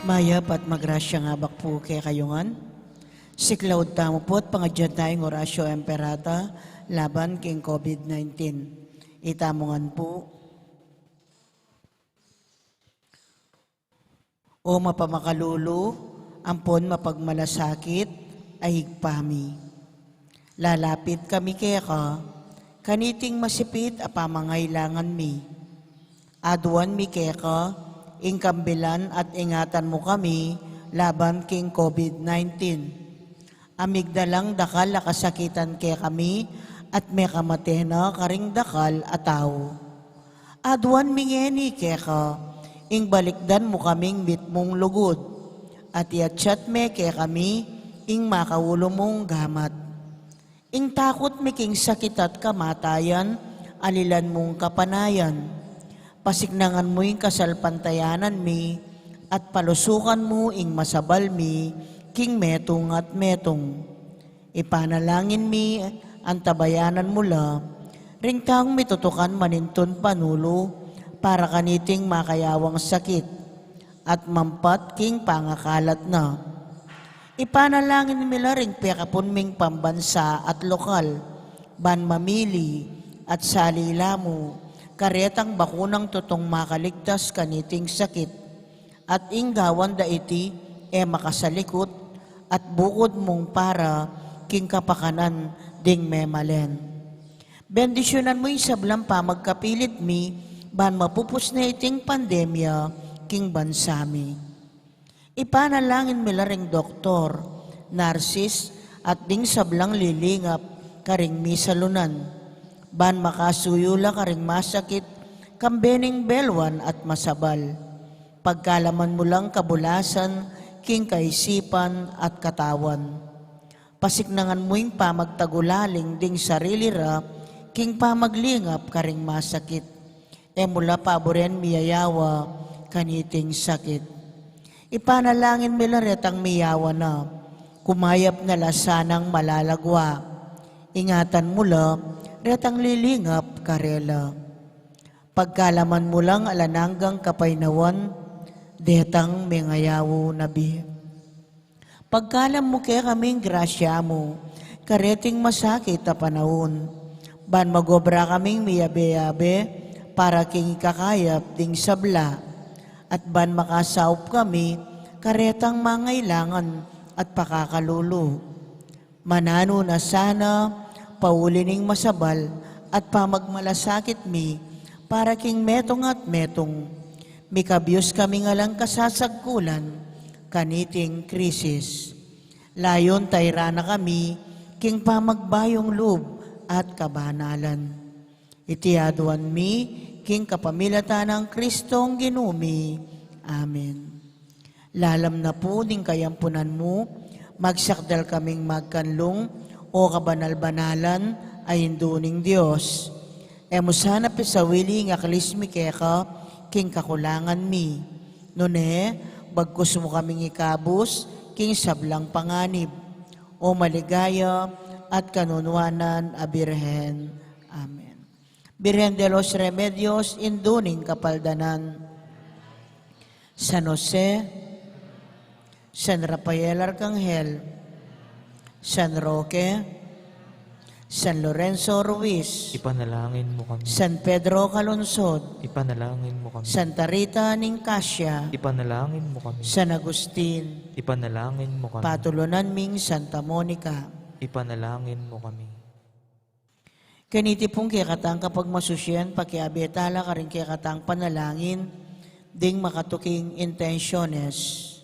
Mayap at magrasya nga bakpo kay kayungan. Siklaud tamo po't pangadyan tayong orasyo emperata laban king COVID-19. Itamongan po. O mapamakalulu, ampon mapagmalasakit, ay higpami. Lalapit kami keka, kaniting masipit a pamangailangan mi. Aduan mi keka, ingkambilan at ingatan mo kami laban king COVID-19. Amigdalang dakal a kasakitan ke kami at may kamatena karing dakal a tao. Aduan mi ngeni keka, ing balikdan mo kaming bitmong lugod at iatsyat me ke kami ing makaulo mong gamat. Ing takot mi king sakit at kamatayan, alilan mong kapanayan. Pasignangan mo ing kasalpantayanan mi, at palusukan mo ing masabal mi, king metong at metong. Ipanalangin mi, ang tabayanan mula, ring taong mitutukan maninton panulo, para kaniting makayawang sakit, at mampat king pangakalat na. Ipanalangin nila ring pekapon ming pambansa at lokal, ban mamili at salila mo, karetang bakunang tutong makaligtas kaniting sakit, at inggawan da iti makasalikot, at bukod mong para king kapakanan ding memalen. Bendisyonan mo isablang pa magkapilit mi, ban mapupus na iting pandemya king bansami. Ipanalangin mila ring doktor, narsis, at ding sablang lilingap karing misalunan. Ban makasuyula karing masakit, kambening belwan at masabal. Pagkalaman mo lang kabulasan, king kaisipan at katawan. Pasiknangan mo'ing pamagtagulaling ding sarili ra, king pamaglingap karing masakit. Mula paboren miyayawa, kaniting sakit. Ipanalangin mila retang miyawa na, kumayap na lasanang malalagwa. Ingatan mula, retang lilingap karela. Pagkalaman mo lang alananggang kapaynawan, detang mengayawo nabi. Pagkalam mo kaya kaming grasya mo, kareting masakit a panahon. Ban magobra kaming miyabe-yabe, para king ikakayap ding sabla. At ban makasaup kami, karetang mangailangan at pakakalulo. Manano na sana, paulining masabal, at pamagmalasakit mi, para king metong at metong. Mikabyos kami ngalang kasasagkulan, kaniting krisis. Layon tayrana kami, king pamagbayong loob at kabanalan. Itiaduan mi, king kapamilatan ng Kristong ginumi. Amen. Lalam na po ning kayampunan mo, magsakdal kaming magkanlong o kabanal-banalan ay induning Diyos. Emusana pisawili nga kalismi keka, king kakulangan mi. Nune, bagkus mo kaming ikabus, king sablang panganib. O maligaya at kanunwanan a Birhen. Amen. Birhen de los Remedios, induning kapaldanan. San Jose, San Rafael Arcangel, San Roque, San Lorenzo Ruiz, Ipanalangin mo kami. San Pedro Calungsod, Ipanalangin mo kami. Santa Rita Nicasio, Ipanalangin mo kami. San Agustin, Ipanalangin mo kami. Patulunan ming Santa Monica. Ipanalangin mo kami. Kaniti pong kikatang kapag masusyan, pakiabetala ka rin kikatang panalangin, ding makatuking intensyones.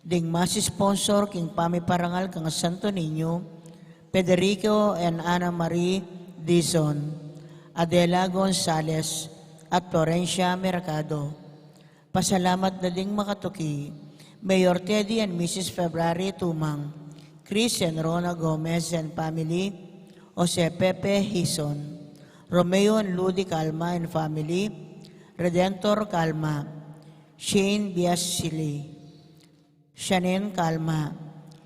Ding masi-sponsor king pamiparangal kang Santo Niño, Federico and Ana Marie Dizon, Adela Gonzales, at Florencia Mercado. Pasalamat na ding makatuki, Mayor Teddy and Mrs. February Tumang, Chris and Rona Gomez and family, Jose Pepe Hison, Romeo and Ludi Calma and family, Redentor Calma, Shane Biasili, Shannon Calma,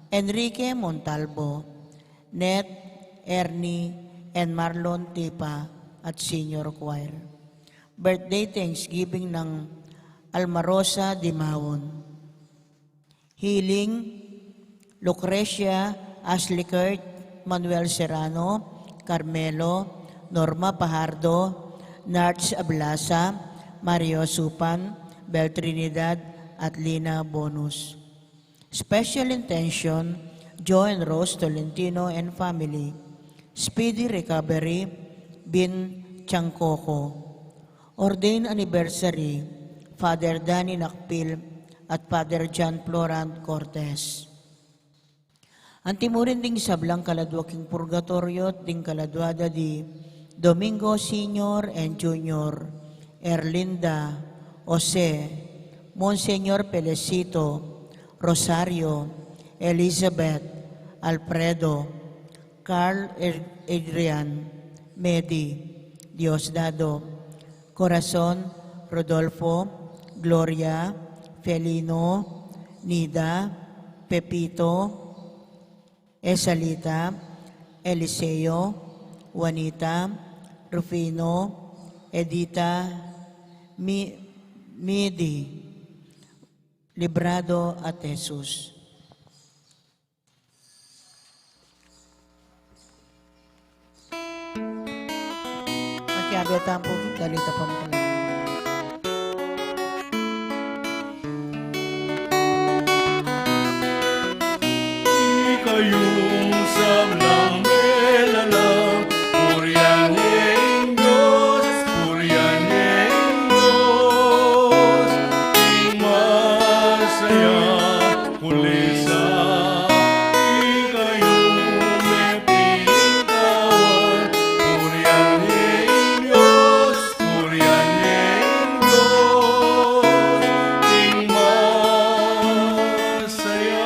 Enrique Montalvo, Net, Ernie, and Marlon Tipa at Senior Choir. Birthday Thanksgiving ng Almarosa Dimawon. Healing, Lucrecia, Ashley Kurt, Manuel Serrano, Carmelo, Norma Pajardo, Narch Ablasa, Mario Supan, Bel Trinidad, at Lina Bonus. Special intention, Joe and Rose Tolentino and family, speedy recovery, Bin Changkoko. Ordained anniversary, Father Danny Nakpil at Father John Florant Cortez. Antimurin ding sablang kaladwaking purgatorio at ding kaladwada di Domingo Senior and Junior, Erlinda, Jose, Monseñor Pelecito, Rosario, Elizabeth, Alfredo, Carl Adrian, Medi, Diosdado, Corazon, Rodolfo, Gloria, Felino, Nida, Pepito, Esalita, Eliseo, Juanita, Rufino, Edita, Midi, Librado at Jesus. Makiabetan po, kalita pa mo pala. Kayong sablang melalang, puriyaning Diyos, puriyaning Diyos, ing masaya kulisa. Kayong may piling kawan, puriyaning Diyos, puriyaning Diyos, ing masaya.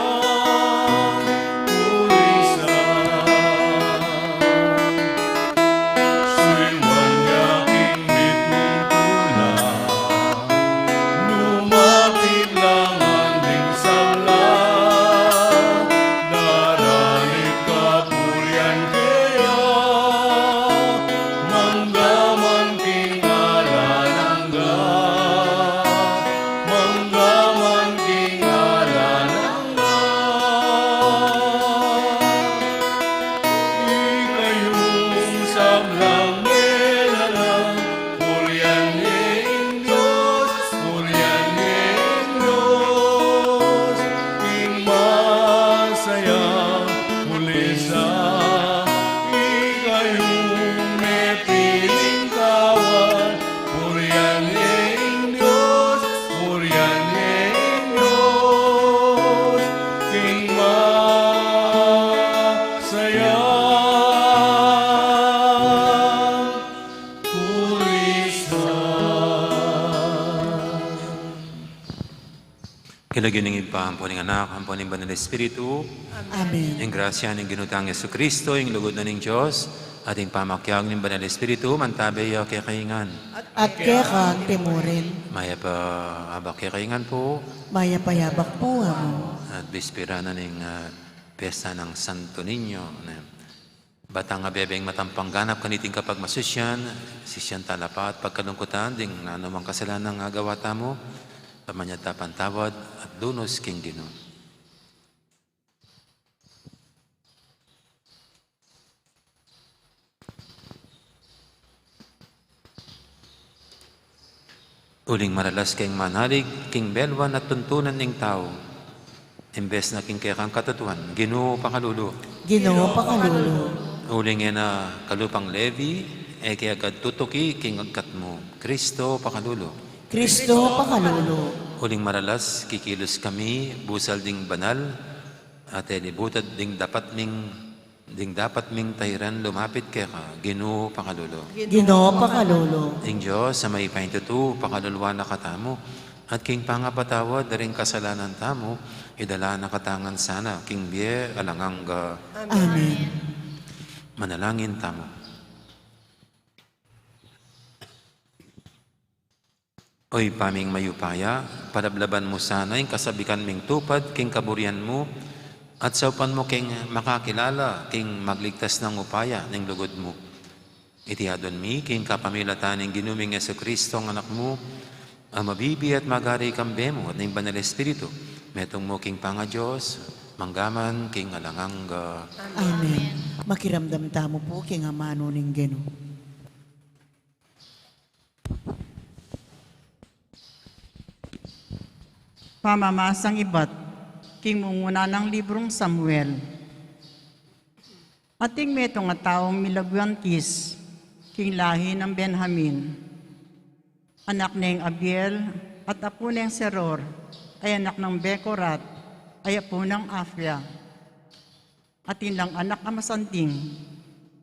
Kilagyan ng ipa, ang anak, ang ng banal na Espiritu, Amen. ang grasya ng ginutang Yesu Kristo, ang lugod na ng Diyos, at ang pamakyag ng banal na Espiritu, mantabay kay kaingan. At kekan timurin, Maya pa abak kay kaingan po, maya payabak po mo. at bispira na ng pesta ng Santo Niño. Batang abebeng matampang ganap kaniting kapag masusyan, sisyan talapat, pagkalungkutan, ding anumang kasalanan ng agawata mo, pamanyata pantawad at dunos king Ginoo. Uling maralas king manalig, king belwan at tuntunan ng tao. Imbes na king kayakang katatuan, Ginoo pakalulo. Ginoo pakalulu. Uling na kalupang Levi, kaya agad tutuki king agkat mo. Kristo pakalulo. Kristo pakalulu. Uling maralas, kikilos kami, busal ding banal, at libutad ding dapat ming tayran lumapit kaya ka, Ginoo pakalulo. Ginoo pakalulu. Ing Diyos, sa may pahintutu, pakaluluwa na katamo, at king pangapatawad, daring kasalanan tamo, idala na katangan sana, king biye, alangang Amen. manalangin tamo. Oy paming mayupaya, palablaban mo sana yung kasabikan ming tupad, king kaburian mo, at saupan mo king makakilala, king magligtas ng upaya, ng lugod mo. Itihadon mi, king kapamilatan ng ginuming Yesu Kristo, ang anak mo, ang mabibi at magari kambe mo, at ng banal Espiritu, metong mo king panga Diyos, manggaman, king alangang Amen. Makiramdam tamo po king amano ning Ginoo. Pamamasang ibat, king munguna ng librong Samuel. Ating meto nga taong milagwan kis, king lahi ng Benjamin. Anak ng Abiel at apo ng Seror, ay anak ng Bekorat, ay apo ng Afia. At ilang anak amasanting,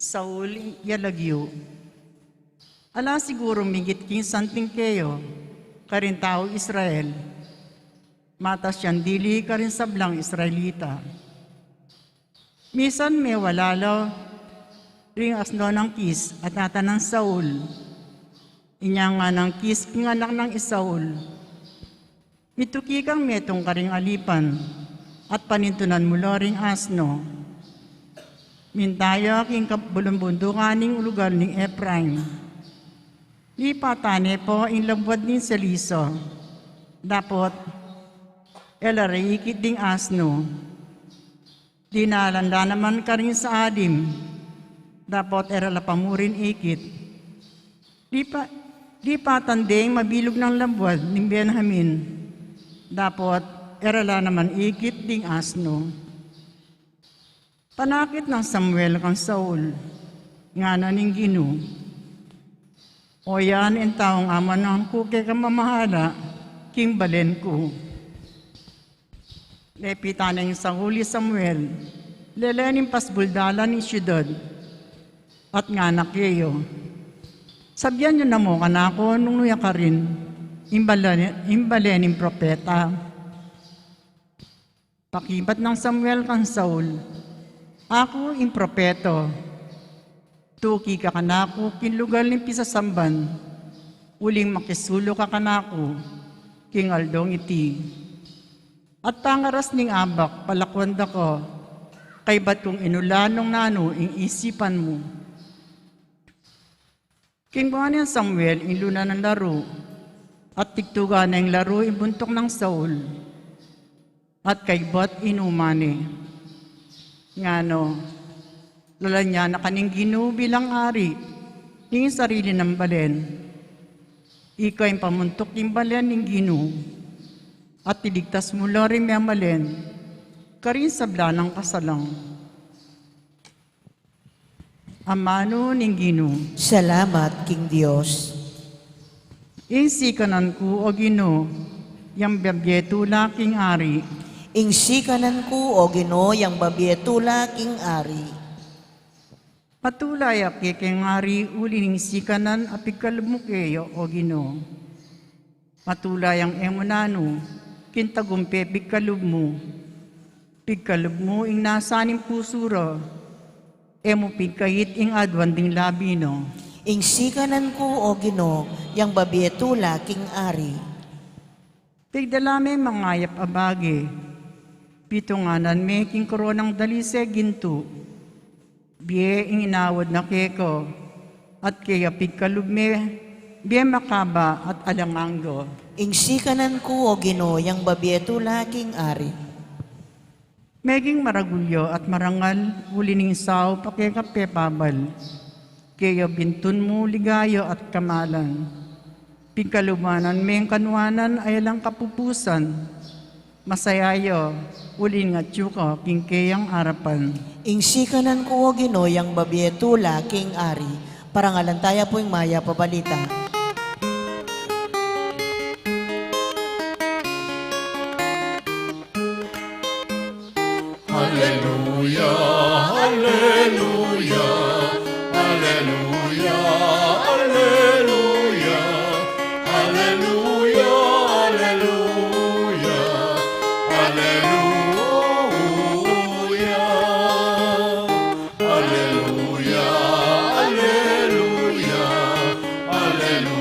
Saul Yalagyo. Ala siguro migit king santing keyo, karin tao Israel. Matas yan dili karin sablang Israelita. Misan may walalaw, ring asno ng kis at nata ng Saul. Inya nga ng kis king anak ng Isaul. Mituki kang metong karing alipan at panintunan mula ring asno. Mintaya king kabulumbundukaning lugar ng Ephraim. Di patane po in labwad ni Seliso. Dapot, elaraikit ding asno. Dinalanda naman ka rin sa adim. Dapat erala pamurin ikit. Di patandeng mabilog ng labwad ni Benjamin. Dapat erala naman ikit ding asno. Panakit ng Samuel kang Saul, nga na ning Gino. O yan ang taong ama ng kuke kamamahala, king balen ko. Lepita na yung Sauli Samuel, lelening pasbuldalan ni siyudad, at nga nakyeyo. Sabyan nyo na mo kanako nung nuya ka rin, imbalening propeta. Pakibat ng Samuel kang Saul, ako in propeto, tuki ka kanako kinlugal ng pisasamban, uling makisulo ka kanako, king aldong iti. At pangaras ning abak, palakwanda ko, kay ba't kung inulanong nano ing isipan mo. King buwan Samuel, inluna ng laro, at tigtuga na yung laro ibuntok ng Saul, at kay ba't inumani. Ngano, lala niya na kaning Gino bilang ari, ning sarili ng balen. Ikaw yung pamuntok yung balen ng Gino, at tiligtas mo rin may malen, karin sabla ng kasalang. Amano ning Gino. Salamat, King Diyos. Insikanan ko o Gino, yang babyetula king ari. Ingsikanan ko o Ginoo yang babietula king ari. Patulay aki king ari uli ning sikanan apigkalumukeyo o Gino. Patulay ang emonano, kintagumpe pigkalub mo. Pigkalub mo ing nasaning pusuro, emo pigkayit ing adwan ding labino. Ingsikanan ko o Ginoo yang babietula king ari. Pigdalame mangayap abagi, pitunganan me king koronang dalise ginto. Biye ing inawad na keko, at kaya pigkalub me, biye makaba at alanganggo. Ingsikanan ko o Ginoo yang babietula king ari. Meging maragulyo at marangal, uli ning sao pakekape pabal. Kaya bintun mo ligayo at kamalan. Pigkalumanan meng kanuanan ay lang kapupusan. Masayayo, uli nga tsuko king kayang harapan. Ingsikanan ko o Ginoo yang babietula king ari. Parangalan tayo po yung maya pabalita. Hallelujah, hallelujah, hallelujah, hallelujah, hallelujah, hallelujah, hallelujah, hallelujah, hallelujah,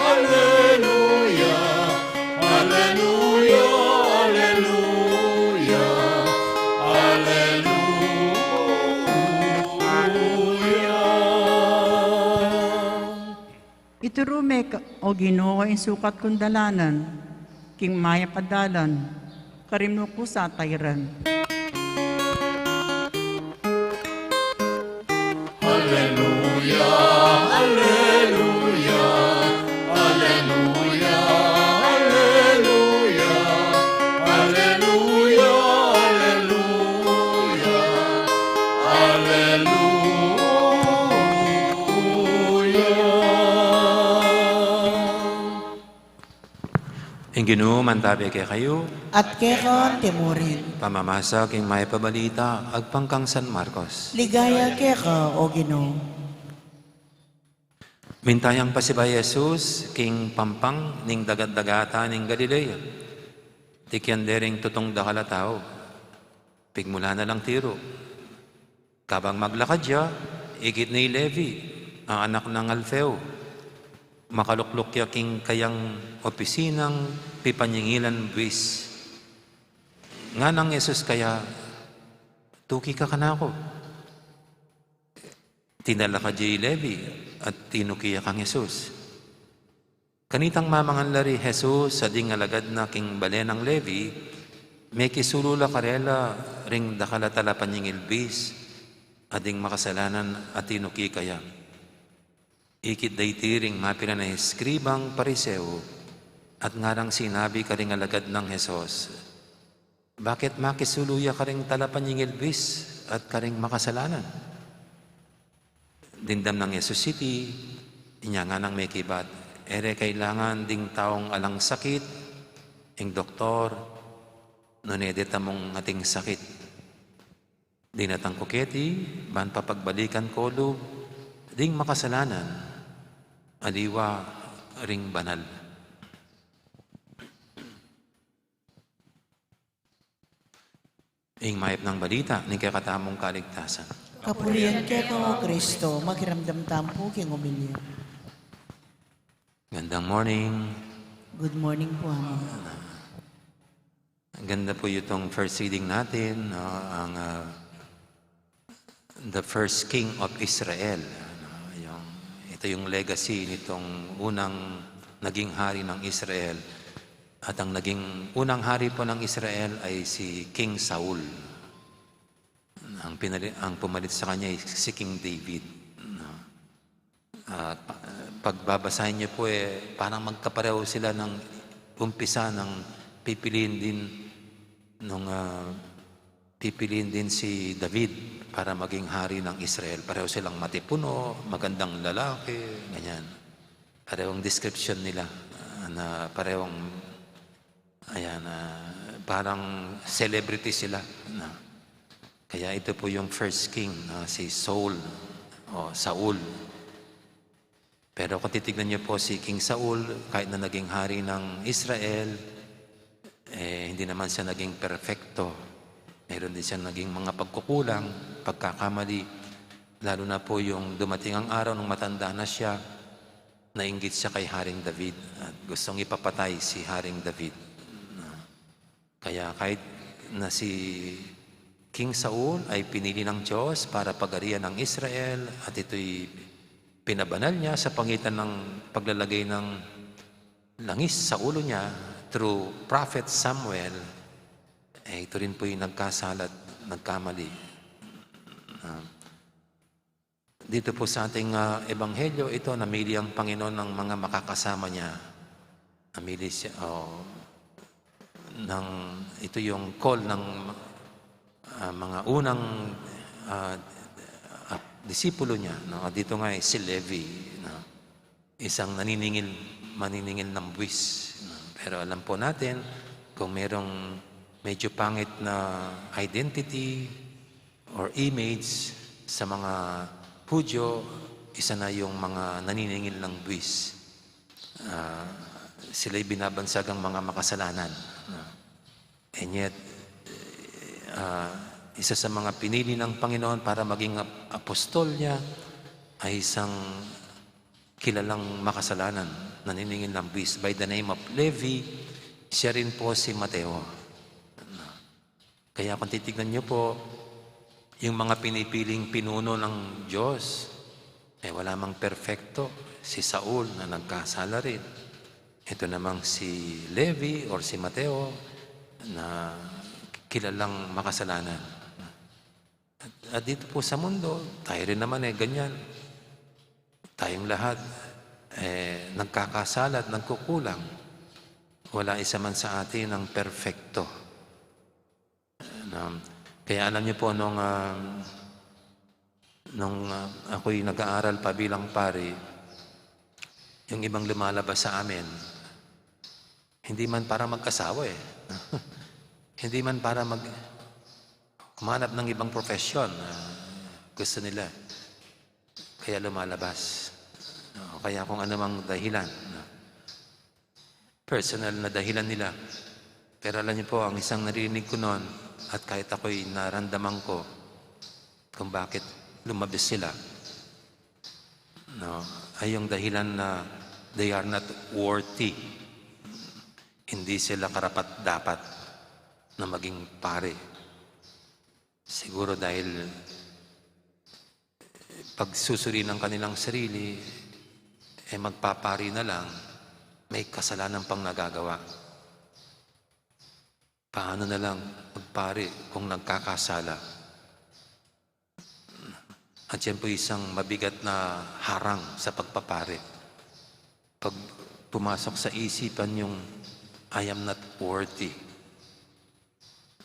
hallelujah, hallelujah, hallelujah, hallelujah. Iturume o Ginoo ang sukat kong dalanan, king maya padalan, karimno ko sa tayran. Hallelujah, hallelujah, hallelujah, hallelujah, hallelujah, hallelujah, Ing Ginoo mantabi kay kayo, At kekon timurin. pamamasa king may pabalita, agpangkang San Marcos. Ligaya keka o Ginoo. Mintayang pa si Jesus, king pampang, ning dagat-dagata ning Galilea. Tikyan dering tutong dakala tao. Pigmula na lang tiro. Kabang maglakad siya, igit ni Levi, ang anak ng Alfeo. Makalukluk ya king kayang opisinang pipanyangilan buwis. Nga nang Jesus kaya, tuki ka kanako. Tinala ka di Levi at tinukiya kang Jesus. Kanitang mamangan lari Jesus sa ding alagad na king balenang Levi, may kisulula karela ring dakalatala panyingil bis, ading makasalanan at tinuki kaya. Ikit daytiring mapira na eskribang pariseo at ngarang sinabi ka ring alagad ng Jesus, bakit makisuluya ka ring talapanyingil bis at ka ring makasalanan? Dindam ng Jesus City, inya nga nang may kibat, ere kailangan ding taong alang sakit, ing doktor, nunedita mong ating sakit. Di natang kuketi, ban papagbalikan kolo, ding makasalanan, aliwa ring banal. Ing mayap ng balita, ning kakatamong kaligtasan. Kapurian keka o Kristo, maghiramdam tampo king umilya. Gandang morning. Good morning po, Ama. Ang ganda po itong first reading natin, no? The first king of Israel. No? Ito yung legacy nitong unang naging hari ng Israel. At ang naging unang hari po ng Israel ay si King Saul. Ang pumalit sa kanya ay si King David. No? Pagbabasahin niyo po parang magkapareho sila ng umpisa ng pipiliin din si David para maging hari ng Israel. Pareho silang matipuno, magandang lalaki, ganyan. Parehong description nila na parehong parang celebrity sila. Kaya ito po yung first king, si Saul o Saul. Pero kung titignan niyo po si King Saul, kahit na naging hari ng Israel, hindi naman siya naging perfecto. Meron din siya naging mga pagkukulang, pagkakamali. Lalo na po yung dumating ang araw nung matanda na siya, nainggit siya kay Haring David at gustong ipapatay si Haring David. Kaya kahit na si King Saul ay pinili ng Diyos para pagarian ng Israel at ito'y pinabanal niya sa pangitan ng paglalagay ng langis sa ulo niya through Prophet Samuel, ito rin po yung nagkasalat, nagkamali. Dito po sa ating ebanghelyo, ito namili ang Panginoon ng mga makakasama niya. Namili siya, ito yung call ng mga unang disipulo niya. No? Dito nga si Levi, no? Isang maniningil ng buwis. No? Pero alam po natin, kung merong medyo pangit na identity or image sa mga Hudyo, isa na yung mga naniningil ng buwis. Sila'y binabansagang mga makasalanan. No? And yet, isa sa mga pinili ng Panginoon para maging apostol niya ay isang kilalang makasalanan, naniningil ng buwis. By the name of Levi, siya rin po si Mateo. Kaya kung titignan niyo po, yung mga pinipiling pinuno ng Diyos, wala mang perfecto. Si Saul na nagkasala rin. Ito namang si Levi or si Mateo na kilalang makasalanan. At dito po sa mundo, tayo rin naman ganyan. Tayong lahat nagkakasala at nagkukulang. Wala isa man sa atin ang perfecto. Kaya alam niyo po, nung nung ako'y nag-aaral pa bilang pari, yung ibang lumalabas sa amin, hindi man para magkasawa eh. Hindi man para humanap ng ibang profesyon. Gusto nila. Kaya lumalabas. Kaya kung anumang dahilan. Personal na dahilan nila. Pero alam niyo po, ang isang narinig ko noon, at kahit ako'y naramdaman ko kung bakit lumabas sila, ay yung dahilan na they are not worthy. Hindi sila karapat-dapat na maging pare. Siguro dahil pagsusuri ng kanilang sarili, magpapari na lang, may kasalanan pang nagagawa. Paano na lang magpari kung nagkakasala? At yan po isang mabigat na harang sa pagpapari. Pag pumasok sa isipan yung I am not worthy,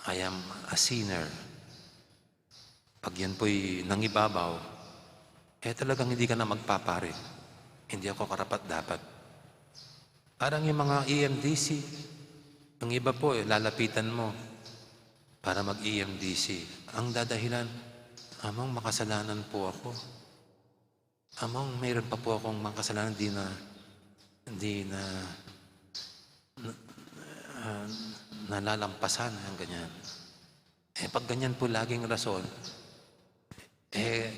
I am a sinner. Pag yan po'y nangibabaw, talagang hindi ka na magpapari. Hindi ako karapat-dapat. Parang yung mga EMDC, yung iba po, lalapitan mo para mag-EMDC. Ang dadahilan, amang makasalanan po ako. Amang mayroon pa po akong makasalanan, hindi na nalalampasan, ang ganyan. Pag ganyan po laging rason,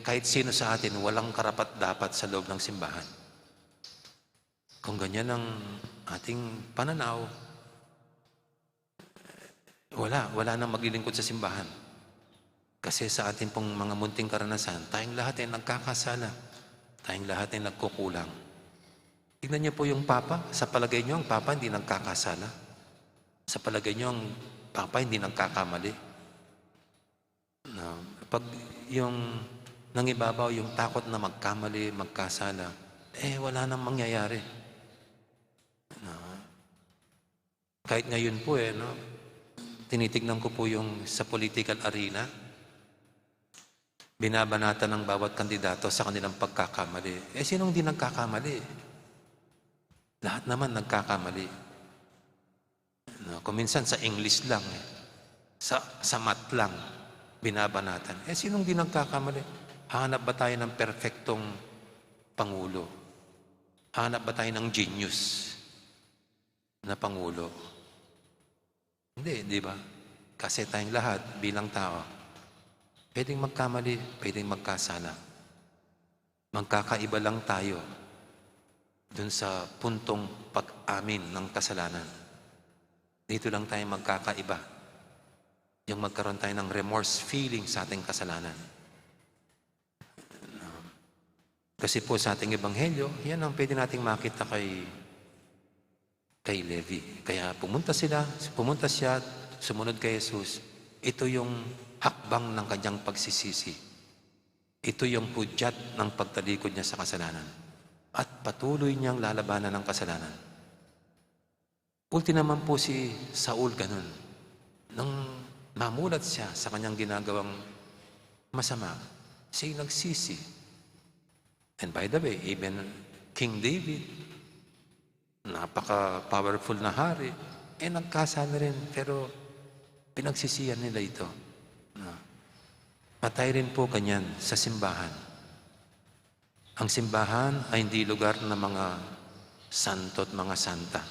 kahit sino sa atin, walang karapat-dapat sa loob ng simbahan. Kung ganyan ang ating pananaw, wala nang maglilingkod sa simbahan. Kasi sa ating pong mga munting karanasan, tayong lahat ay nagkakasala. Tayong lahat ay nagkukulang. Tignan niyo po yung Papa. Sa palagay niyo, ang Papa hindi nagkakasala. Sa palagay niyo, ang Papa hindi nagkakamali. Pag yung nangibabaw, yung takot na magkamali, magkasala, wala nang mangyayari. Kahit ngayon po, tinitignan ko po yung sa political arena, binabanatan ng bawat kandidato sa kanilang pagkakamali. Sinong di nagkakamali? Lahat naman nagkakamali. Kung minsan sa English lang, sa math lang, binabanatan. Sinong di nagkakamali? Hanap ba tayo ng perfectong pangulo? Hanap ba tayo ng genius na pangulo? Hindi, di ba? Kasi tayong lahat bilang tao, pwedeng magkamali, pwedeng magkasala. Magkakaiba lang tayo dun sa puntong pag-amin ng kasalanan. Dito lang tayo magkakaiba. Yung magkaroon tayo ng remorse feeling sa ating kasalanan. Kasi po sa ating ebanghelyo, yan ang pwede nating makita kay Levi. Kaya pumunta siya, sumunod kay Jesus. Ito yung hakbang ng kanyang pagsisisi. Ito yung hudyat ng pagtalikod niya sa kasalanan. At patuloy niyang lalabanan ng kasalanan. Ulti naman po si Saul ganun. Nang mamulat siya sa kanyang ginagawang masama, siya'y nagsisi. And by the way, even King David, napaka-powerful na hari, nagkasala rin, pero pinagsisiyan nila ito. Patay rin po kanyan sa simbahan. Ang simbahan ay hindi lugar ng mga santo at mga santa.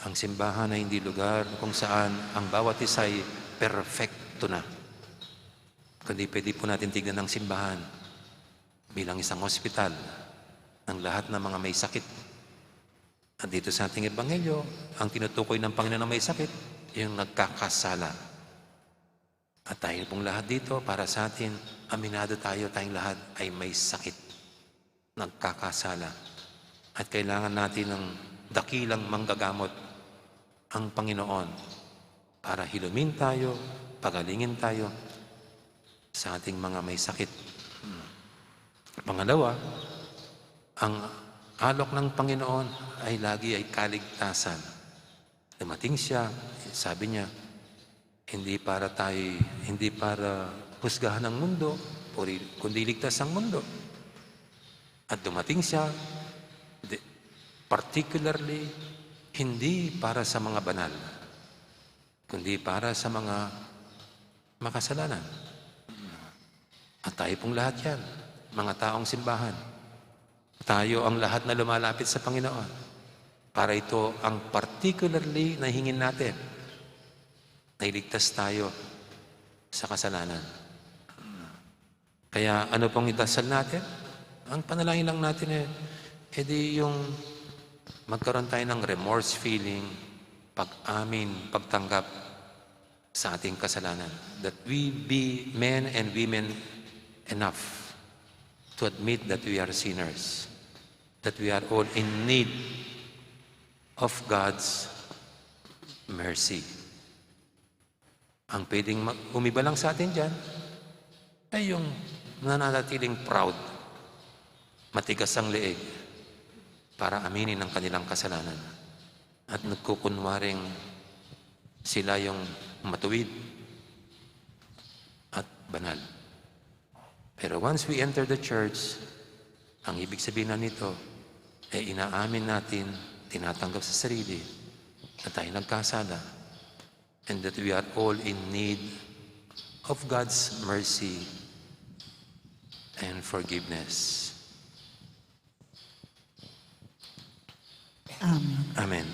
Ang simbahan ay hindi lugar kung saan ang bawat isa ay perfecto na. Kundi pwede po natin tignan ang simbahan bilang isang hospital ng lahat ng mga may sakit. At dito sa ating ebanghelyo, ang tinutukoy ng Panginoon na may sakit, yung nagkakasala. At tayo pong lahat dito, para sa atin, aminado tayo, tayong lahat ay may sakit. Nagkakasala. At kailangan natin ng dakilang manggagamot ang Panginoon para hilumin tayo, pagalingin tayo sa ating mga may sakit. Pangalawa, ang alok ng Panginoon ay lagi ay kaligtasan. Dumating siya, sabi niya, hindi para husgahan ng mundo, kundi ligtas ang mundo. At dumating siya, particularly, hindi para sa mga banal, kundi para sa mga makasalanan. At tayo pong lahat yan, mga taong simbahan. Tayo ang lahat na lumalapit sa Panginoon. Para ito ang particularly na hingin natin. Nailigtas tayo sa kasalanan. Kaya ano pong idasal natin? Ang panalangin lang natin edi yung magkaroon tayo ng remorse feeling, pag-amin, pagtanggap sa ating kasalanan. That we be men and women enough to admit that we are sinners, that we are all in need of God's mercy. Ang pwedeng umiba lang sa atin dyan ay yung nananatiling proud, matigas ang leeg para aminin ang kanilang kasalanan at nagkukunwaring sila yung matuwid at banal. Pero once we enter the church, ang ibig sabihin na nito ay inaamin natin, tinatanggap sa sarili na tayo nagkasala and that we are all in need of God's mercy and forgiveness. Amen. Amen.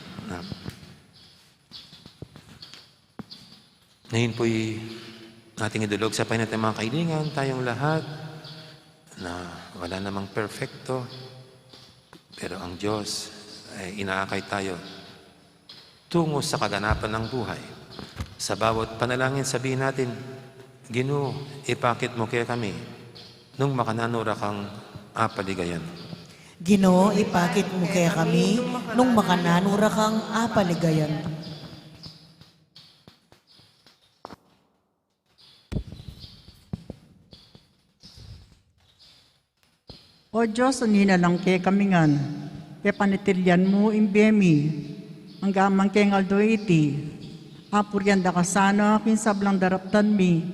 Ngayon po'y ating idulog sa Panginoon natin mga kaibigan, tayong lahat na wala namang perfecto, pero ang Diyos ay inaakay tayo tungo sa kaganapan ng buhay. Sa bawat panalangin, sabihin natin, Ginoo, ipakit mo kaya kami nung makananura kang apaligayan. Ginoo, ipakit mo kaya kami nung makananura kang apaligayan. O Diyos, unina lang kay kamingan, kay panitilyan mo imbemi, ang gamang kay aldoiti, apuryan da kasana, kinsablang daraptan mi,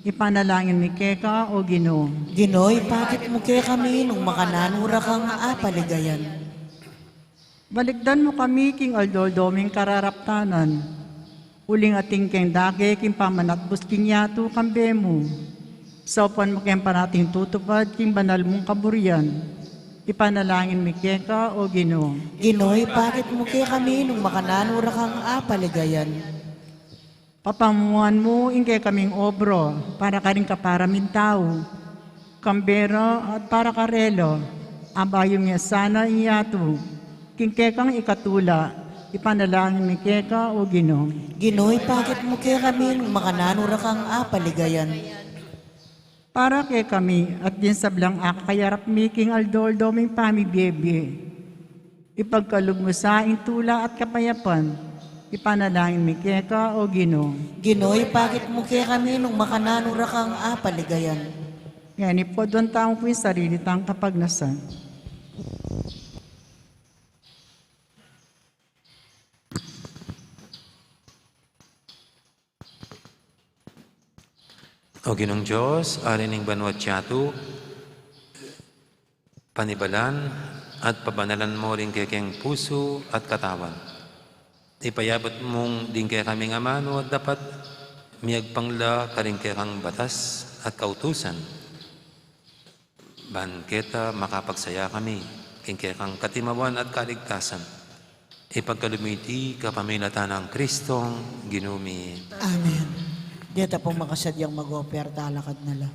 ipanalangin mi keka o Ginoo. Ginoo, ipakit mo kaya kami nung makananura kang apaligayan. Balikdan mo kami king aldodoming kararaptanan, uling ating keng dake, king pamanatbus king yato kambemo, sa upan mo kayang parating tutupad, king banal mong kaburian. Ipanalangin mi keka o Ginoo. Ginoo, ipakit mo kaya kami nung makananura kang apaligayan. Papamuan mo ingkay kaming obro, para ka rin kaparamin tao. Kambero at para karelo, abayong niya sana iyato. King kekang ikatula, ipanalangin mi keka o Ginoo. Ginoo, ipakit mo kaya kami nung makananura kang apaligayan. Para kay kami at din sablang akayarap mi king aldoldoming pamibiyebye. Ipagkalog mo sa intula at kapayapan, ipanalangin mi keka o Ginoo. Ginoo, ipakit mo kaya kami nung makananura kang apaligayan. Ngayon ipodon taong po yung sarili tang kapagnasan. O Ginoong Diyos, arining banwat tiyatu, panibalan at pabanalan mo rin kay keng puso at katawan. Ipayabot mong din kay kaming amano at dapat miyagpangla ka rin kay kang batas at kautusan. Banketa makapagsaya kami, king kay kang katimawan at kaligtasan. Ipagkalumiti kapamilatan ng Kristong ginumi. Amen. Dito pong makasadyang mag-operta alakad nila.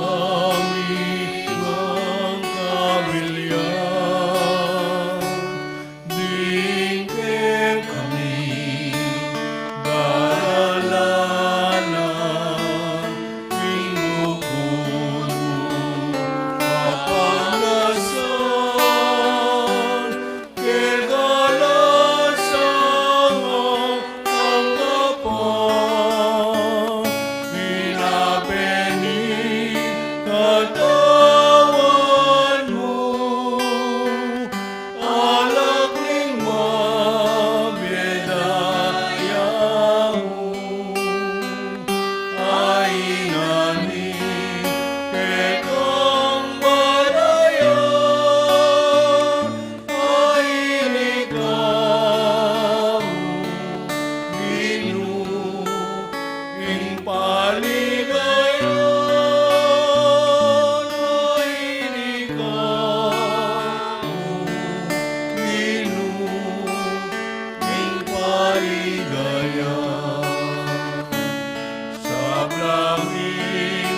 Malukami ng kabilyan, dingke kami, daralanan, katawan mo, alak ning mabiyedaya mo, ay nani ketong balayan, ay ikaw, Ing paligayan, ay ikaw, ing paligayan. Sa blaming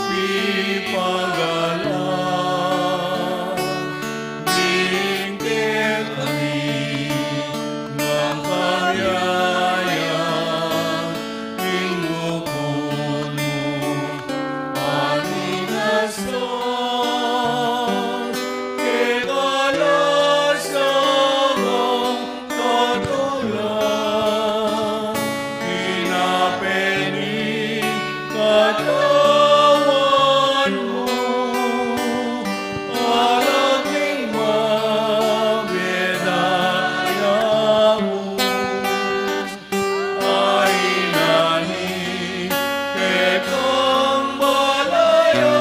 pipagalan, bingkit kami ng kayayan, ing ukol mo panigastos, kekalasan ang katulan, inapening katawan mo, alaking mabiyedaya mo, ay nani ketong balayan,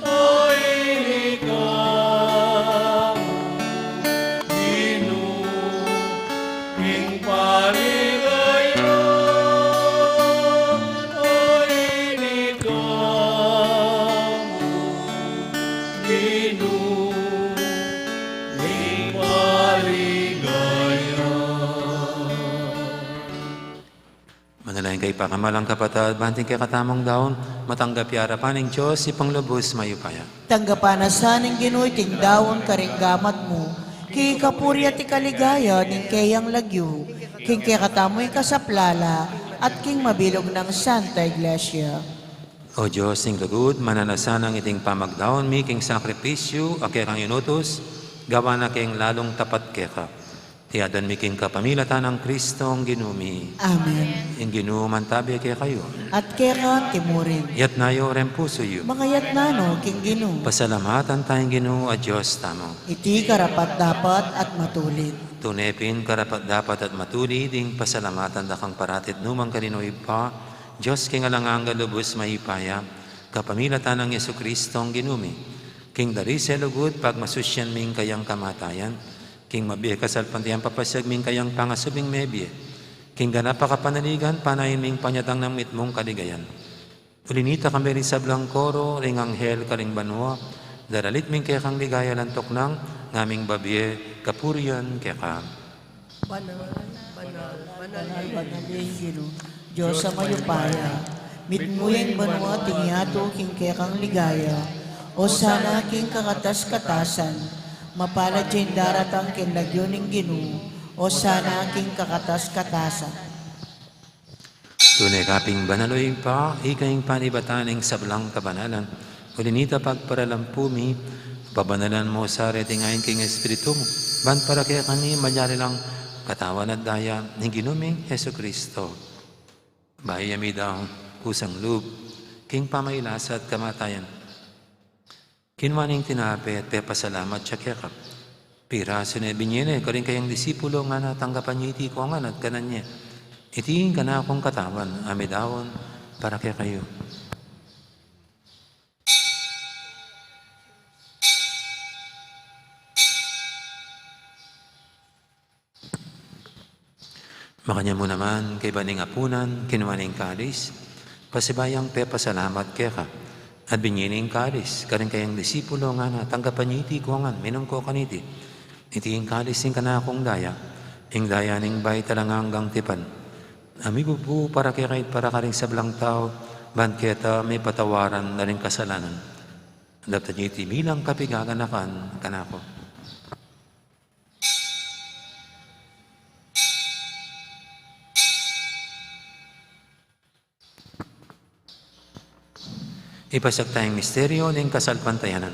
ay ikaw, ing paligayan, ay ikaw, ing paligayan. Manalangin kay pakamalang kapatid, banting kay katamang daon, matanggap yarapan ng Diyos, ipanglubos mayupaya. Tanggapan na saning ginuiting dawon karinggamat mo, kay kapuri at ikaligaya ning kayang lagyo, king kaya katamoy kasaplala, at king mabilog ng Santa Iglesia. O Diyos, ing lugod, mananasan ang iting pamagdaon, miking sakripisyo, akekang inutos, gawa na keng lalong tapat keka. Tiyadan miking kapamilatan ng Kristo ang ginumi. Amen. Ing ginuman tabi kay kayo. At kaya timurin, Yat nayo rempuso yu. mga yatnano king ginu, Pasalamatan tayong Ginoo at Diyos tamo. iti karapat dapat at matulit. Tunepin karapat dapat at matuli ding pasalamatan dakang paratit numang kaninoy pa. Diyos king alangang galubos mahipaya. Kapamilatan ng Yesu Kristo ang ginumi. King dari selugod pag masusyan ming kayang kamatayan. King mabihe kasalpantiyang papasyag ming kayang pangasubing mebye. King ganap kapanaligan panayin ming panyatang ng mitmong kaligayan. Ulinita kami rin sa blangkoro, ring anghel karing banwa, daralit ming kekang ligaya lantok ng ngaming babye, kapurian keka. Banal yung ginu, Diyos sa mayupaya, mitmuyeng banwa tingyato king kekang ligaya, o sana king kakatas-katasan, mapalad dyan daratang kinlagyo ng ginu, o sana king kakatas-katasan. Tunay kaping banaloy pa, ikaying panibataning sablang kabanalan. Ulinita pagparalampumi, babanalan mo sa retingayin king Espiritu mo. Ban para kaya kani malyari lang katawan at daya ng ginuming Heso Kristo. Bayami daw kusang loob, king pamailasa at kamatayan. Kinwaning tinapi at pasalamat siya kekap. Piraso na binyene, karing kayang disipulo nga natanggapan niya iti ko nga at kanan niya. Itiin ka na akong katawan, amidawon, para kaya kayo. Makanya mo naman, kay baning apunan, kinuwaning kalis, pasibayang pasalamat kaya ka. At binyining kalis, karing kayang disipulo nga na, tanggapan niya iti ko nga, minum ko kaniti. Itiin kalis, ka na akong daya, ing daya ning bay talanganggang tipan. Amigo po para kaya kahit para karing sablang tao, banketa may patawaran na rin kasalanan. Dapat niya iti bilang kapigaganakan kanako. Ipasag tayong misteryo ng kasalpantayanan.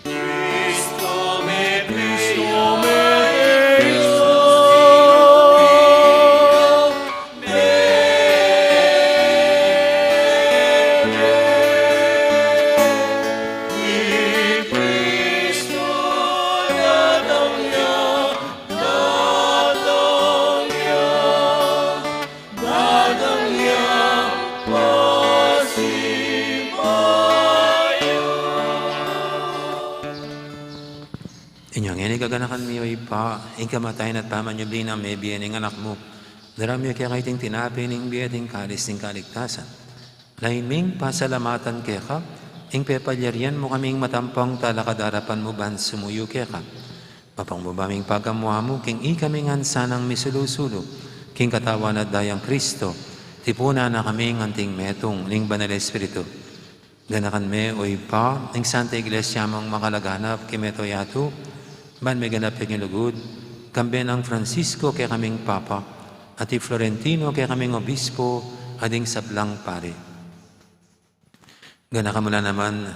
Cristo me Inyong ini kaganakan mi oy pa, ing kamatayin at pamanyubli na may biyan ng anak mo. Darami kaya kaiting tinapi ning biyating kalis ng kaligtasan. Lain ming pasalamatan kaya ka, ing pepalyarian mo kaming matampang talakadarapan mo ban sumuyo kaya ka. Mapang mo baming pagamuha mo, king ikaming hansanang misulusulo, king katawan at dayang Kristo, tipuna na kaming anting metong ning banal Espiritu. Ganakan me oy pa, ing Santa Iglesia mong makalaganap kimeto yato, ban may ganap yung lugod, kambe ng Francisco kaya kaming Papa, at Florentino kaya kaming Obispo, ading sablang pare. Gana ka mula naman,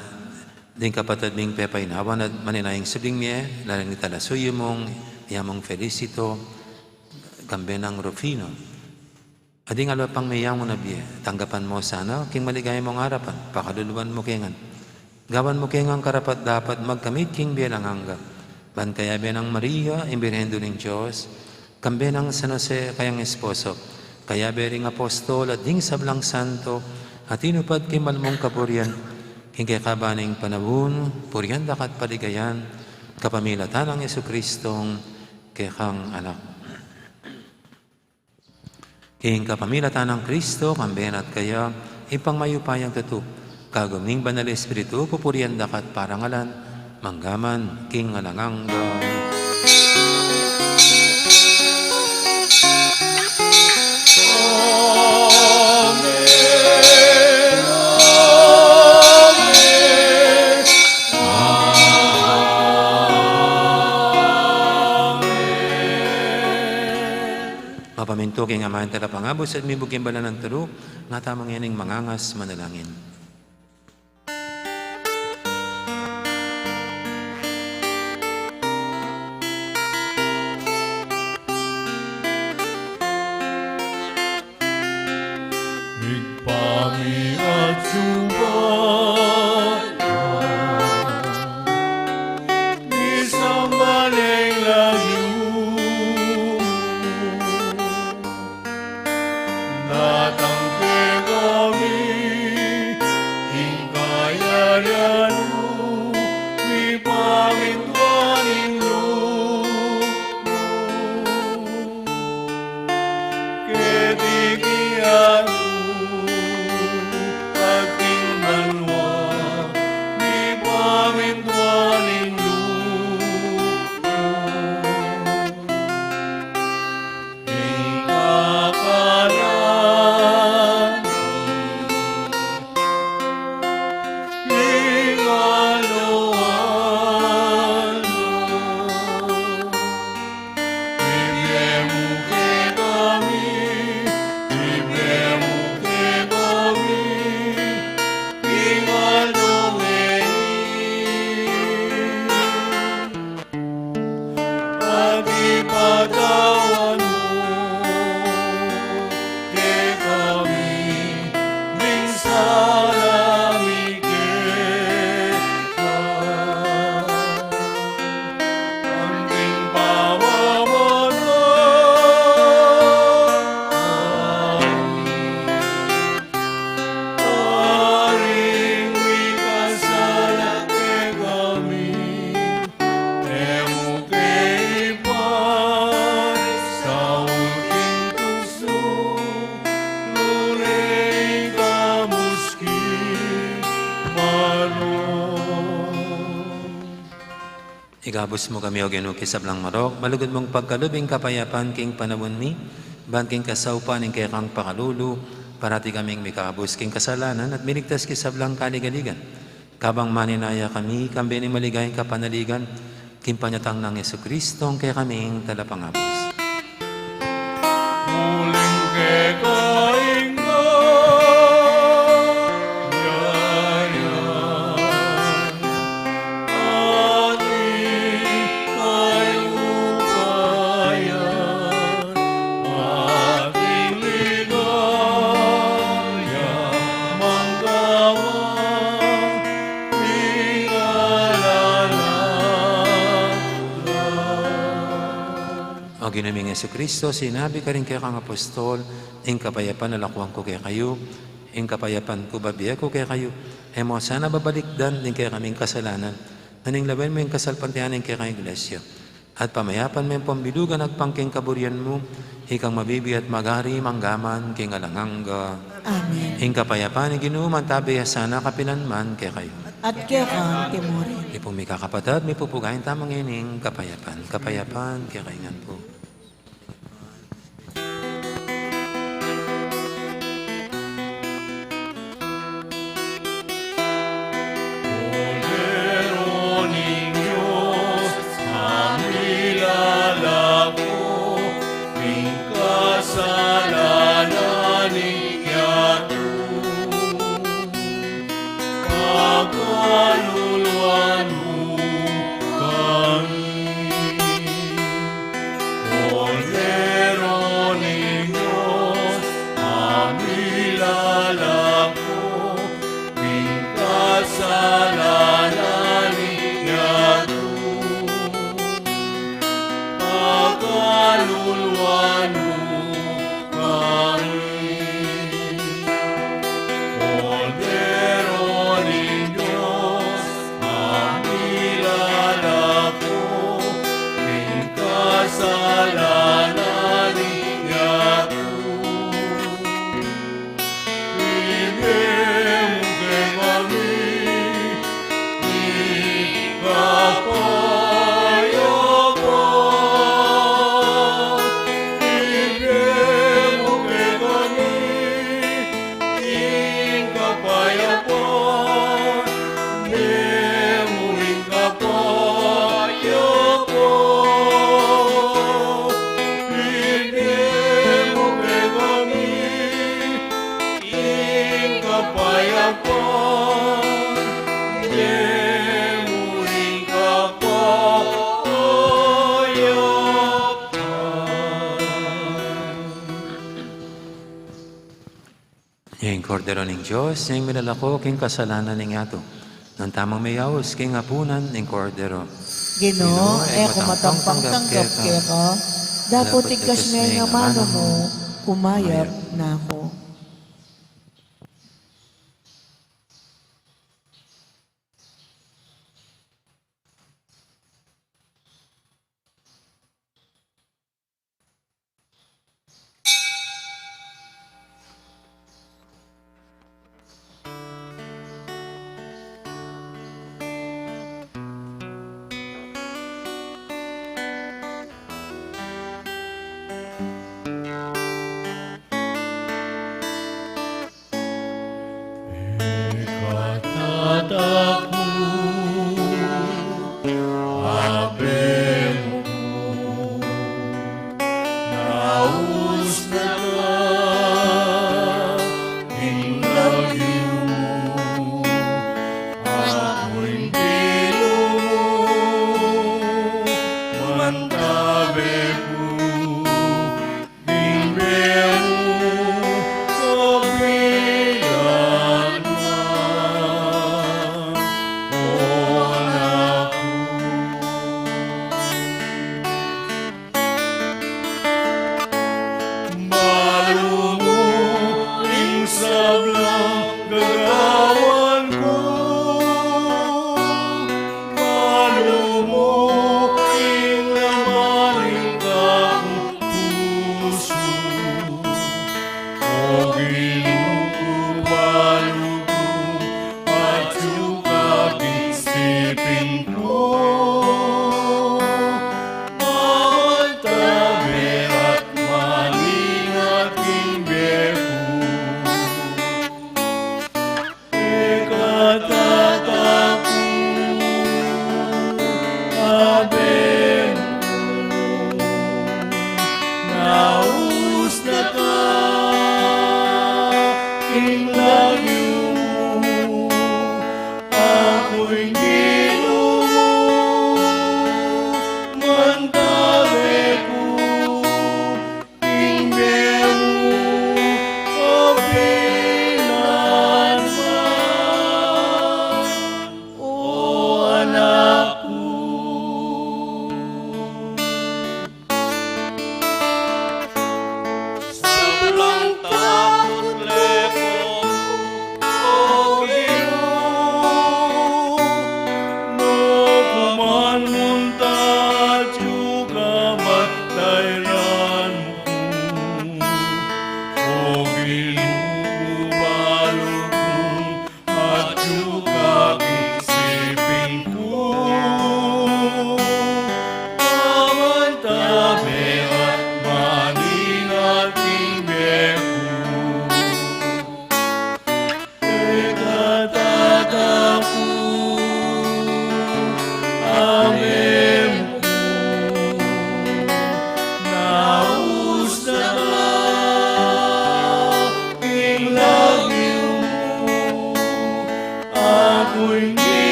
ding kapatid ming pepainawan at maninayang subling miye, lalang ni talasuyo mong, yamong Felicito, kambe ng Rufino. Ading alapang mayang mo na biye, tanggapan mo sana, king maligay mong harapan, pakaluluan mo kengan. Gawan mo kengang karapat dapat magkamit king biye lang hangga. Ban kaya benang Maria, imbirhendo ng Diyos, kambe ng San Jose kayang esposo, kaya bering apostol at ding sablang santo, at inupad kay malmong kapuryan, hingkay kabaning panabun, puryan dakat paligayan, kapamilatan ng Jesukristong kekang anak. King kapamilatan ng Kristo, kamben at kaya, ipangmayupayang tutup, kaguming banal Espiritu, pupuryan dakat parangalan, manggaman, king alangangga. Mapaminto king amahan tala pangabos at mibugin bala ng turo, nga tamang yaning mangangas manalangin. Pami at subayan, isang baling layo, natangke kami, hingkayayan mo, may pamintuaning lumo, ketikiyan Igabos mo kami o ginuki sablang marok, malugod mong pagkalubing kapayapan king panawon mi, ban king kasaupan ing kay kang pakalulu, parati kaming mikabos king kasalanan at miligtas ki sablang kaligaligan. Kabang maninaya kami, kambi ni maligayang kapanaligan, king panyatang ng Jesukristong kay kaming talapangabos. muling kekaing O ginaming Jesucristo, sinabi ka rin kaya kang apostol, ing kapayapan nalakwang ko kaya kayo, ing kapayapan ko babiya ko kaya kayo, mo sana babalikdan din kaya kaming kasalanan, Naning laban mo yung kasalpantianin kay kay Iglesia. At pamayapan mo yung pambilugan at pangking kaburian mo, hikang mabibi at magari manggaman king alanganga. Amen. Hing kapayapan ni ginuman tabi sana kapilanman kay kayo. At kaya kang timurin. Ipong may kakapatad, may pupugayin tamang ining kapayapan. Kapayapan kay kaingan po. Cordero Niños, amilalako, ing kasalanan iyato. Pagkaluluan mo kami. Cordero Niños, amilalako, ing kasalanan iyato. Pagkaluluan mo kami. Cordero Niños, amilalako, ing kasalanan iyato. Ibigay mo kay kami, ikapayapan. Ibigay mo kay kami, ikapayapan. Ibigay mo ikapayapan. Ibigay mo kay kami, kapayapan, Yung Cordero ng Diyos, yung minalako, king kasalanan ng ato. Nang tamang mayawos, king apunan ng Cordero. Ginoo, kumatampang tanggap kaya ka. Dapat ikas niya yung mano mo, kumayap na ako. Ikatatakbo, Ave mo, naus na ka, inlagyo mo, ako'y dilo mo, mantabi ko, bimbe mo, kapilan man, o anak ko. Malumuling sablang gagawan ko, malumuling lamaling kakong puso. O ginuko balugong at sukag isipin ko. Mantabi at malingat kimbeko. Ikatatakbo, Ave mo, naus na ka, inlagyo mo, ako'y gino mo, mantabi ko, ingbe mo, kapilan man, o anak ko. Sablang takot lepot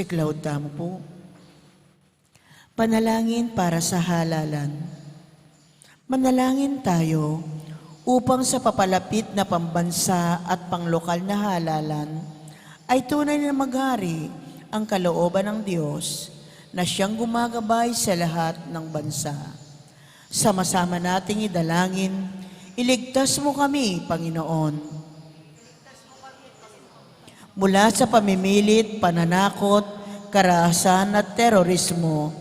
Si Cloud tamo po. Panalangin para sa halalan. Manalangin tayo upang sa papalapit na pambansa at panglokal na halalan ay tunay na maghari ang kalooban ng Diyos na siyang gumagabay sa lahat ng bansa. Sama-sama nating idalangin, iligtas mo kami, Panginoon. Mula sa pamimilit, pananakot, karahasan at terorismo,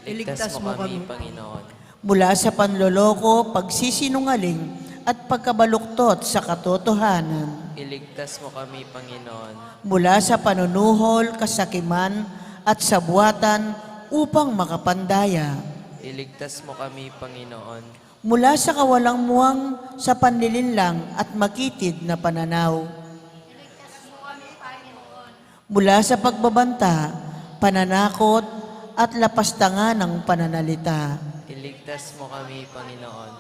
Iligtas mo kami, Panginoon. mula sa panloloko, pagsisinungaling at pagkabaluktot sa katotohanan, Iligtas mo kami, Panginoon. mula sa panunuhol, kasakiman at sabuatan upang makapandaya, Iligtas mo kami, Panginoon. mula sa kawalang muwang sa panlilinlang at makitid na pananaw, mula sa pagbabanta, pananakot at lapastangan ng pananalita. Iligtas mo kami, Panginoon.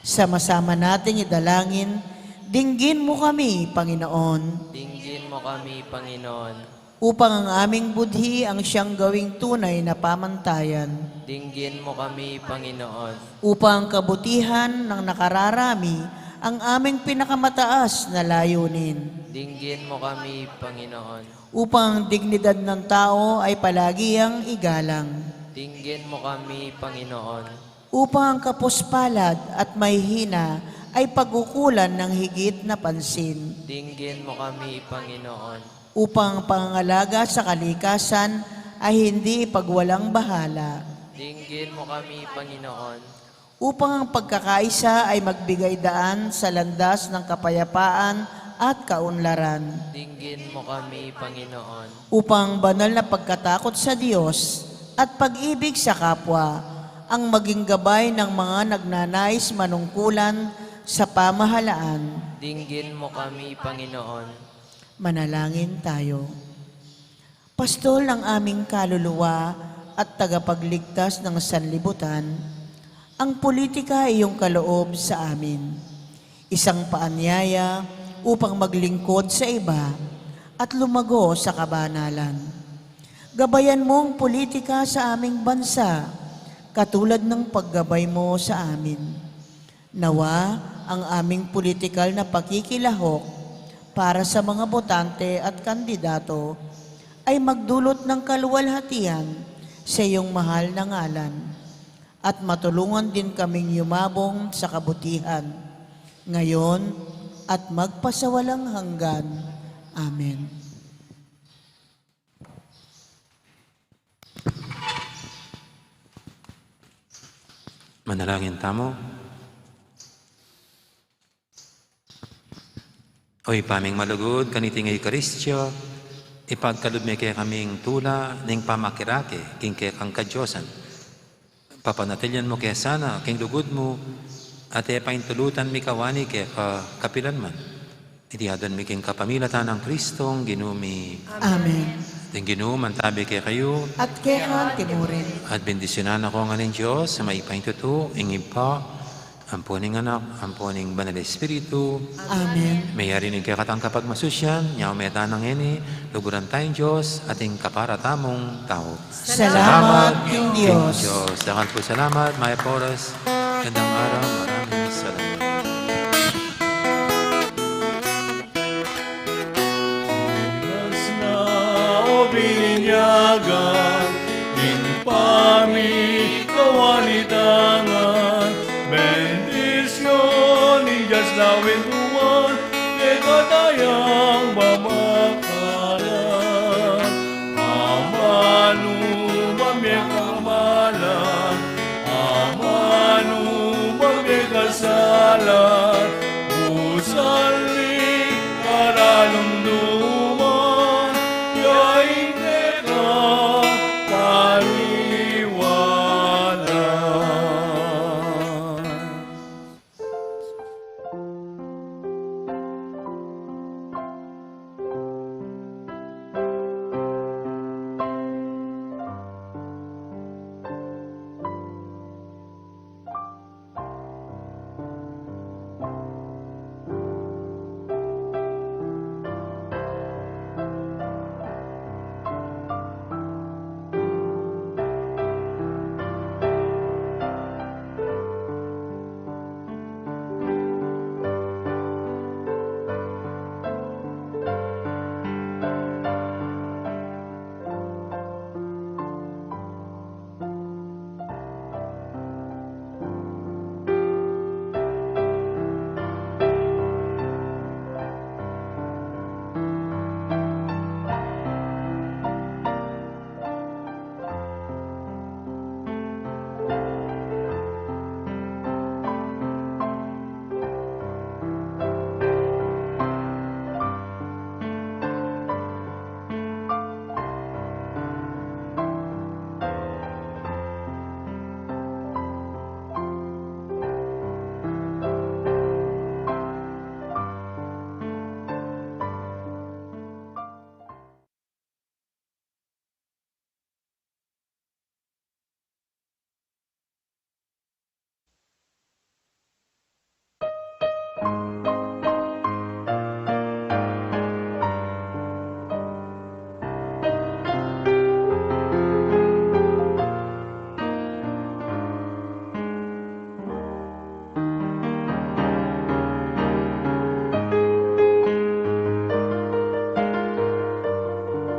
Sama-sama nating idalangin, dinggin mo kami, Panginoon, Dinggin mo kami, Panginoon. upang ang aming budhi ang siyang gawing tunay na pamantayan, Dinggin mo kami, Panginoon. upang ang kabutihan ng nakararami ang aming pinakamataas na layunin, Dinggin mo kami, Panginoon. upang ang dignidad ng tao ay palagi ang igalang, Dinggin mo kami, Panginoon. upang ang kapuspalad at mahihina ay pagkukulan ng higit na pansin, Dinggin mo kami, Panginoon. upang ang pangangalaga sa kalikasan ay hindi ipagwalang bahala, Dinggin mo kami, Panginoon. upang ang pagkakaisa ay magbigay daan sa landas ng kapayapaan at kaunlaran, Dinggin mo kami, Panginoon. upang ang banal na pagkatakot sa Diyos at pag-ibig sa kapwa ang maging gabay ng mga nagnanais manungkulan sa pamahalaan. Dinggin mo kami, Panginoon. Manalangin tayo. Pastol ng aming kaluluwa at tagapagligtas ng sanlibutan, ang politika ay iyong kaloob sa amin. Isang paanyaya upang maglingkod sa iba at lumago sa kabanalan. Gabayan mo ang politika sa aming bansa, katulad ng paggabay mo sa amin. Nawa ang aming politikal na pakikilahok para sa mga botante at kandidato ay magdulot ng kaluwalhatian sa iyong mahal na ngalan at matulungan din kaming yumabong sa kabutihan ngayon at magpasawalang hanggan. Amen. Manalangin tamo. Oy paming malugod, kaniting Eukaristyo, ipagkalubme kaya kaming tula, ning pamakirake, king kaya kang kadyosan. Papanatilyan mo kaya sana, king lugod mo, at paintulutan mi kawani kaya kapilan man. Itihadan mi king kapamilatan ng Kristong, ginumi, Amen. ting ginuman tabi kaya kayo, At kaya timurin. at bendisyonan ako nga ng Diyos sa maipaintuto, ingib pa, amponing anak, amponing banal Espiritu, Amen. may harinig kaya katang kapag masusyan, nyaw may tanang ini, luguran tayong Diyos, ating kaparatamong tao. Salamat, King Diyos. Dakan po salamat, Maya Porras. Gandang araw, maraming salamat. Mas na o bininyagan, in pami kawanitangan, bendisyon in Diyos lawin tuwan, ikatayang bamakalan. Amanu bamyek kamalan, amanu bamyek kasalan,